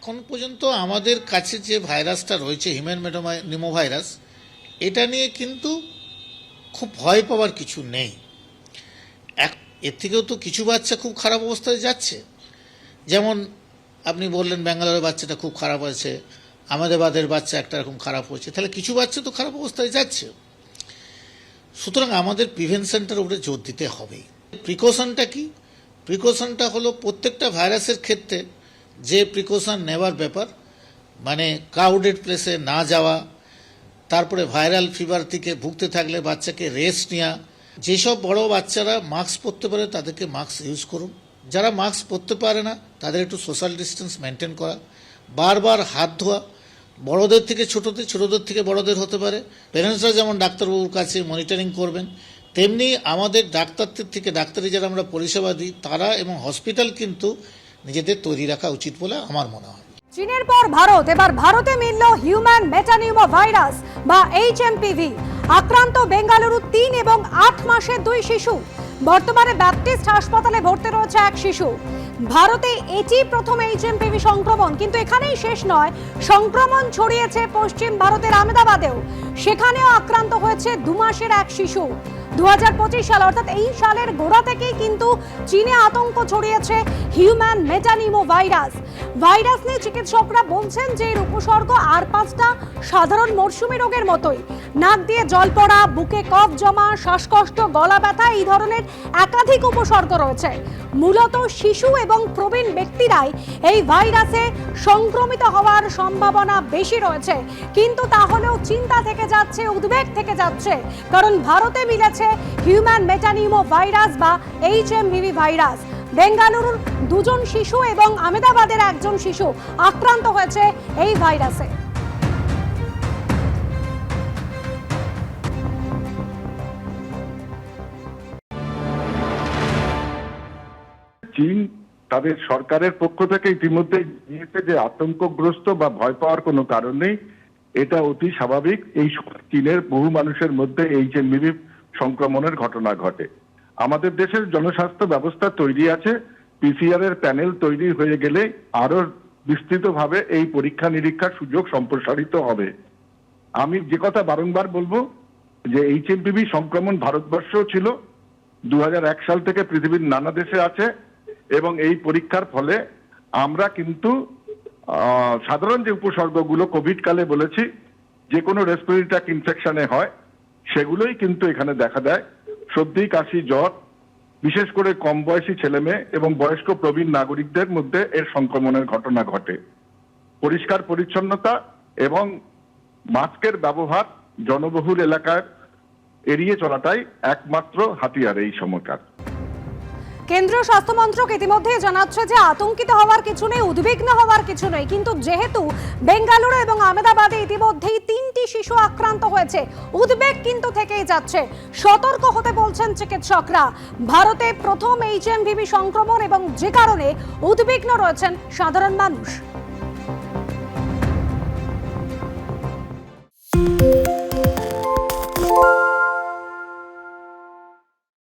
এখন পর্যন্ত আমাদের কাছে যে ভাইরাসটা রয়েছে হিউম্যান নিমোভাইরাস, এটা নিয়ে কিন্তু খুব ভয় পাওয়ার কিছু নেই। এর থেকেও তো কিছু বাচ্চা খুব খারাপ অবস্থায় যাচ্ছে, যেমন আপনি বললেন ব্যাঙ্গালোরের বাচ্চাটা খুব খারাপ হয়েছে, আহমেদাবাদের বাচ্চা একটা রকম খারাপ হয়েছে, তাহলে কিছু বাচ্চা তো খারাপ অবস্থায় যাচ্ছে। সুতরাং আমাদের প্রিভেনশনটার উপরে জোর দিতে হবে। প্রিকশনটা কি? প্রিকশনটা হলো প্রত্যেকটা ভাইরাসের ক্ষেত্রে যে প্রিকশন নেওয়ার ব্যাপার, মানে ক্রাউডেড প্লেসে না যাওয়া, তারপরে ভাইরাল ফিভার থেকে ভুগতে থাকলে বাচ্চাকে রেস্ট নেওয়া। যেসব বড় বাচ্চারা মাস্ক পরতে পারে তাদেরকে মাস্ক ইউজ করুন, যারা মাস্ক পরতে পারে না তাদের একটু সোশ্যাল ডিস্টেন্স মেনটেন করা, বারবার হাত ধোয়া, বড়দের থেকে ছোটদের, ছোটদের থেকে বড়দের হতে পারে। প্যারেন্টসরা যেমন ডাক্তারবাবুর কাছে মনিটরিং করবেন, তেমনি আমাদের ডাক্তারদের থেকে ডাক্তারি যারা আমরা পরিষেবা দিই তারা এবং হসপিটাল কিন্তু নিজেদের তৈরি রাখা উচিত বলে আমার মনে হয়। চীনের পর ভারত, এবার ভারতে মিলল হিউম্যান মেটানিউমো ভাইরাস বা HMPV। আক্রান্ত বেঙ্গালুরু 3 এবং 8 মাসের 2 শিশু। বর্তমানে ব্যাপটিস্ট হাসপাতালে ভর্তি রয়েছে এক শিশু। ভারতে এটি প্রথম HMPV সংক্রমণ, কিন্তু এখানেই শেষ নয়। সংক্রমণ ছড়িয়েছে পশ্চিম ভারতের আহমেদাবাদেও, সেখানেও আক্রান্ত হয়েছে 2 মাসের এক শিশু। 2025 সাল অর্থাৎ এই সালের গোড়া থেকেই কিন্তু চীনে আতঙ্ক ছড়িয়েছে হিউম্যান মেটানিউমো ভাইরাস। ভাইরাস নিয়ে চিকিৎসকরা বলছেন যে এর উপসর্গ আর 5টা সাধারণ মরশুমি রোগের মতোই। নাক দিয়ে জল পড়া, বুকে কফ জমা, শ্বাসকষ্ট, গলা ব্যথা, এই ধরনের একাধিক উপসর্গ রয়েছে। মূলত শিশু এবং প্রবীণ ব্যক্তিরাই এই ভাইরাসে সংক্রমিত হওয়ার সম্ভাবনা বেশি রয়েছে। কিন্তু তাহলেও চিন্তা থেকে যাচ্ছে, উদ্বেগ থেকে যাচ্ছে, কারণ ভারতে মিলেছে হিউম্যান মেটানিউমো ভাইরাস বা HMPV ভাইরাস। বেঙ্গালুরুর 2 জন শিশু এবং আহমেদাবাদের 1 জন শিশু আক্রান্ত হয়েছে এই ভাইরাসে। চীন তাদের সরকারের পক্ষ থেকে ইতিমধ্যে নিয়েছে যে আতঙ্কগ্রস্ত বা ভয় পাওয়ার কোনো কারণ নেই, এটা অতি স্বাভাবিক। এই চীনের বহু মানুষের মধ্যে HMPV সংক্রমণের ঘটনা ঘটে। আমাদের দেশের জনস্বাস্থ্য ব্যবস্থা তৈরি আছে, PCR এর প্যানেল তৈরি হয়ে গেলে আরো বিস্তৃতভাবে এই পরীক্ষা নিরীক্ষার সুযোগ সম্প্রসারিত হবে। আমি যে কথা বারংবার বলবো যে HMPV সংক্রমণ ভারতবর্ষেও ছিল, 2001 সাল থেকে পৃথিবীর নানা দেশে আছে, এবং এই পরীক্ষার ফলে আমরা কিন্তু সাধারণ যে উপসর্গগুলো কোভিড কালে বলেছি যে কোনো রেসপিরেটরি ট্র্যাক্ট ইনফেকশনে হয়, সেগুলোই কিন্তু এখানে দেখা দেয়। সর্দি, কাশি, জ্বর, বিশেষ করে কম বয়সী ছেলে মেয়ে এবং বয়স্ক প্রবীণ নাগরিকদের মধ্যে এর সংক্রমণের ঘটনা ঘটে। পরিষ্কার পরিচ্ছন্নতা এবং মাস্কের ব্যবহার জনবহুল এলাকায় এড়িয়ে চলাটাই একমাত্র হাতিয়ার এই সময়কার। কেন্দ্রীয় স্বাস্থ্য মন্ত্রক ইতিমধ্যে জানাচ্ছে যে আতঙ্কিত হওয়ার কিছু নেই, উদ্বিগ্ন হওয়ার কিছু নেই। কিন্তু যেহেতু বেঙ্গালুরু এবং আহমেদাবাদে ইতিমধ্যেই 3টি শিশু আক্রান্ত হয়েছে, উদ্বেগ কিন্তু থেকেই যাচ্ছে। সতর্ক হতে বলছেন চিকিৎসকরা। ভারতে প্রথম HMPV সংক্রমণ এবং যে কারণে উদ্বিগ্ন রয়েছেন সাধারণ মানুষ।